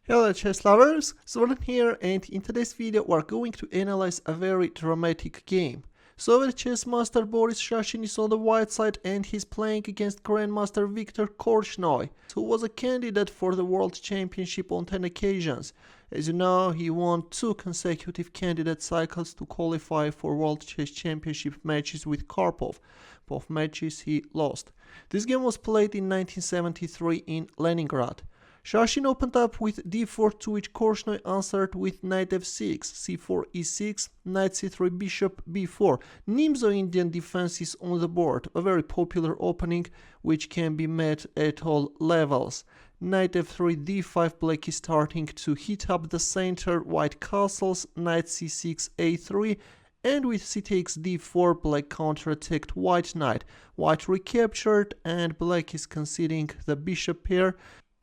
Hello chess lovers, Zoran here, and in today's video we're going to analyze a very dramatic game. Soviet chess master Boris Shashin is on the white side and he's playing against Grandmaster Viktor Korchnoi, who was a candidate for the World Championship on 10 occasions. As you know, he won 2 consecutive candidate cycles to qualify for World Chess Championship matches with Karpov. Both matches he lost. This game was played in 1973 in Leningrad. Shashin opened up with d4, to which Korchnoi answered with knight f6, c4 e6, knight c3 bishop b4. Nimzo-Indian defense is on the board, a very popular opening which can be met at all levels. Knight f3 d5, black is starting to heat up the center, white castles, knight c6 a3, and with c takes d4, black counterattacked white knight. White recaptured and black is conceding the bishop pair.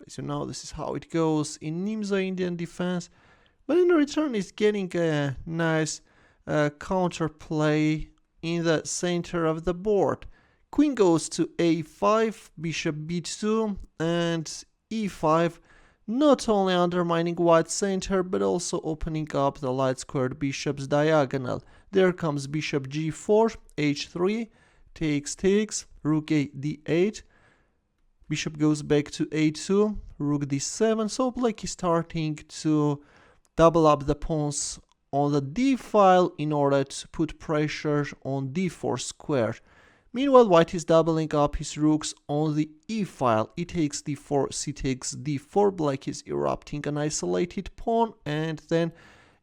As you know, this is how it goes in Nimzo-Indian defense, but in return it's getting a nice counterplay in the center of the board. Queen goes to a5, bishop b2 and e5, not only undermining white's center but also opening up the light squared bishop's diagonal. There comes bishop g4, h3, takes, rook a d8. Bishop goes back to a2, rook d7, so black is starting to double up the pawns on the d file in order to put pressure on d4 square. Meanwhile, white is doubling up his rooks on the e file. E takes d4, c takes d4, black is erupting an isolated pawn and then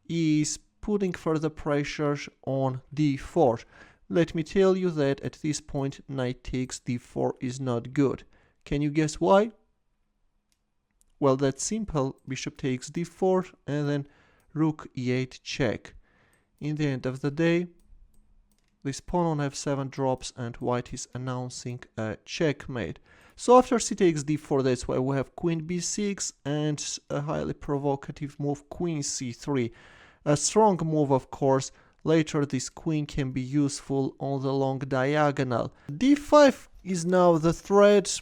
is putting further pressure on d4. Let me tell you that at this point knight takes d4 is not good. Can you guess why? Well, that's simple. Bishop takes d4 and then rook e8 check. In the end of the day, this pawn on f7 drops and white is announcing a checkmate. So after c takes d4, that's why we have queen b6 and a highly provocative move, queen c3. A strong move, of course. Later this queen can be useful on the long diagonal. d5 is now the threat.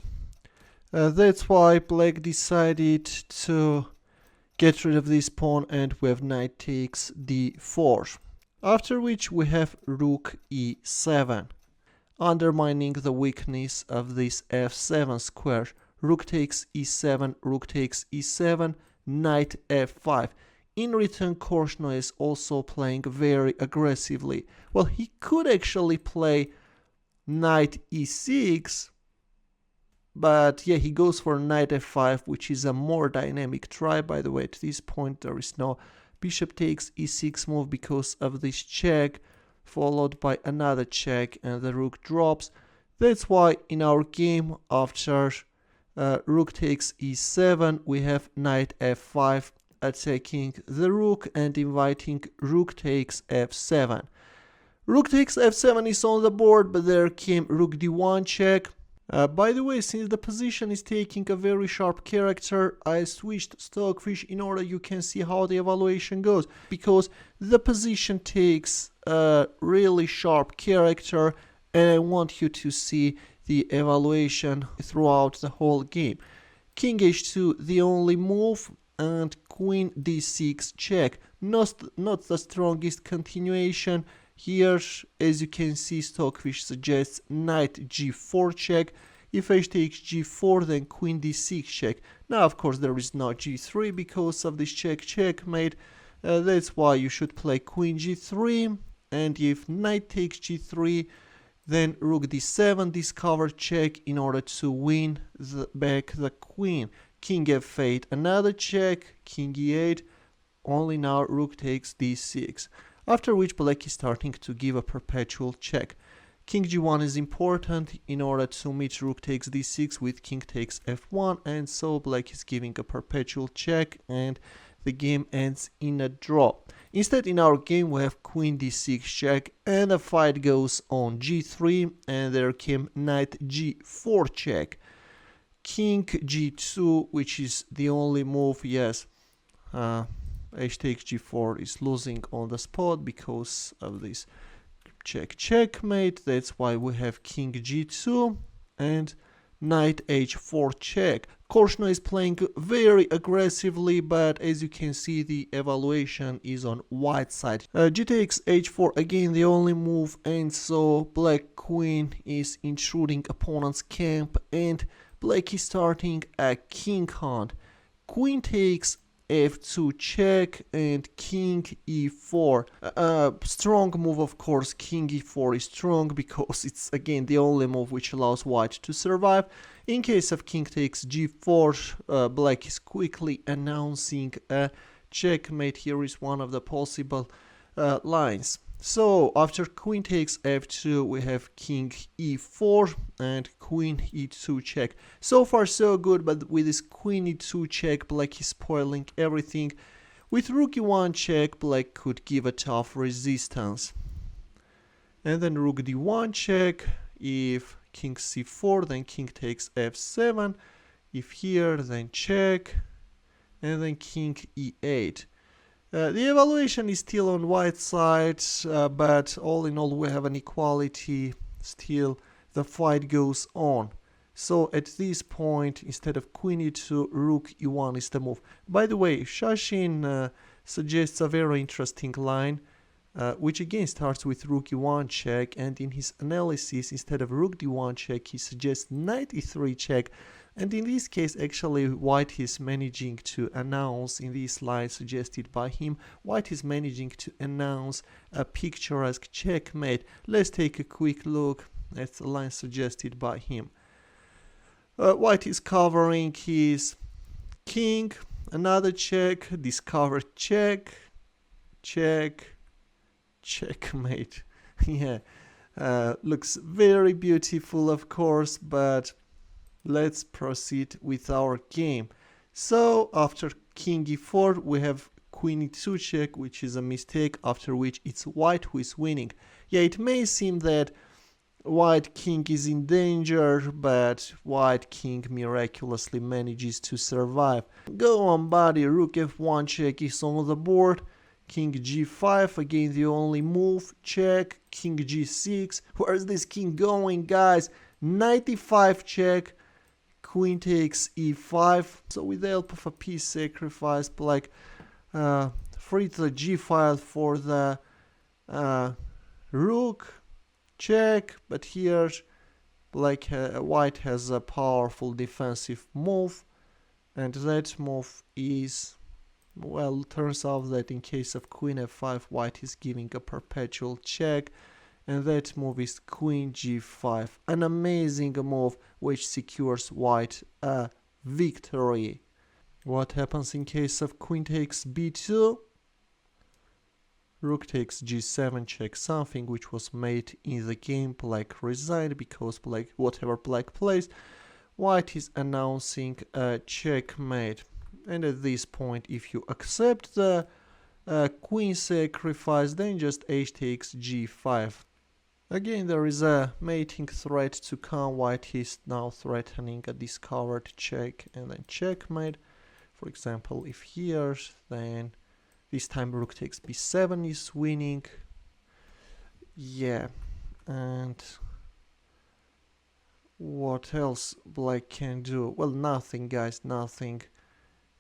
That's why black decided to get rid of this pawn and we have knight takes d4. After which we have rook e7, undermining the weakness of this f7 square. Rook takes e7, rook takes e7, knight f5. In return, Korchnoi is also playing very aggressively. Well, he could actually play knight e6, but yeah, he goes for knight f5, which is a more dynamic try. By the way, at this point there is no bishop takes e6 move because of this check, followed by another check and the rook drops. That's why in our game after rook takes e7, we have knight f5 attacking the rook and inviting rook takes f7. Rook takes f7 is on the board, but there came rook d1 check. By the way, since the position is taking a very sharp character, I switched Stockfish in order you can see how the evaluation goes, because the position takes a really sharp character and I want you to see the evaluation throughout the whole game. King h2 the only move and queen d6 check, not the strongest continuation. Here, as you can see, Stockfish suggests knight g4 check. If h takes g4, then queen d6 check. Now, of course, there is no g3 because of this checkmate. That's why you should play queen g3. And if knight takes g3, then rook d7 discover check in order to win back the queen. King f8, another check, king e8. Only now rook takes d6. After which black is starting to give a perpetual check. King g1 is important in order to meet rook takes d6 with king takes f1, and so black is giving a perpetual check and the game ends in a draw. Instead, in our game we have queen d6 check and the fight goes on g3 and there came knight g4 check. King g2, which is the only move, yes. H takes g4 is losing on the spot because of this checkmate. That's why we have king g2 and knight h4 check. Korchnoi is playing very aggressively, but as you can see, the evaluation is on white side. G takes h4, again the only move, and so black queen is intruding opponent's camp, and black is starting a king hunt. Queen takes f2 check and king e4. Strong move, of course. King e4 is strong because it's again the only move which allows white to survive. In case of king takes g4, black is quickly announcing a checkmate. Here is one of the possible lines. So after queen takes f2, we have king e4 and queen e2 check. So far so good, but with this queen e2 check, black is spoiling everything. With rook e1 check, black could give a tough resistance. And then rook d1 check. If king c4, then king takes f7. If here, then check. And then king e8. The evaluation is still on white side, but all in all we have an equality. Still the fight goes on. So at this point, instead of queen e2, rook e1 is the move. By the way, Shashin suggests a very interesting line, which again starts with rook e1 check, and in his analysis, instead of rook d1 check, he suggests knight e3 check. And in this case, actually, white is managing to announce, in this line suggested by him, white is managing to announce a picturesque checkmate. Let's take a quick look at the line suggested by him. White is covering his king, another check, discovered check, check, checkmate. Yeah, looks very beautiful, of course, but let's proceed with our game. So after king e4, we have queen e2 check, which is a mistake, after which it's white who is winning. Yeah, it may seem that white king is in danger, but white king miraculously manages to survive. Go on, buddy. Rook f1 check is on the board. King g5, again the only move. Check. King g6. Where's this king going, guys? Knight e5 check. Queen takes e5. So with the help of a piece sacrifice, black freed the g file for the rook. Check, but here white has a powerful defensive move, and that move is, well, turns out that in case of queen f5, white is giving a perpetual check, and that move is queen g5, an amazing move which secures white a victory. What happens in case of queen takes b2? Rook takes g7 check, something which was made in the game. Black resigned because whatever black plays, white is announcing a checkmate. And at this point, if you accept the queen sacrifice, then just h takes g5. Again, there is a mating threat to come. White is now threatening a discovered check and then checkmate. For example, if here, then this time rook takes b7 is winning. Yeah, and what else black can do? Well, nothing, guys, nothing.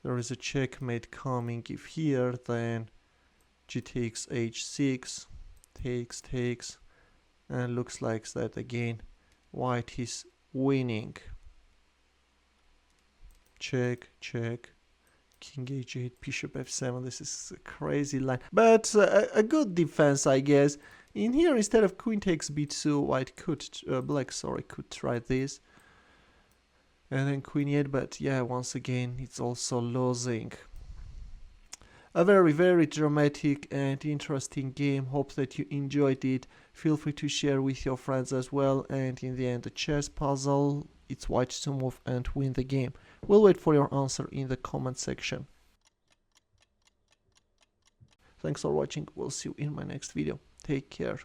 There is a checkmate coming. If here, then g takes h6, takes, and looks like that again. White is winning. Check, check. King h8, bishop f7. This is a crazy line, but a good defense, I guess. In here, instead of queen takes b2, white black could try this, and then queen e8. But yeah, once again, it's also losing. A very, very dramatic and interesting game. Hope that you enjoyed it. Feel free to share with your friends as well. And in the end, a chess puzzle. It's white to move and win the game. We'll wait for your answer in the comment section. Thanks for watching. We'll see you in my next video. Take care.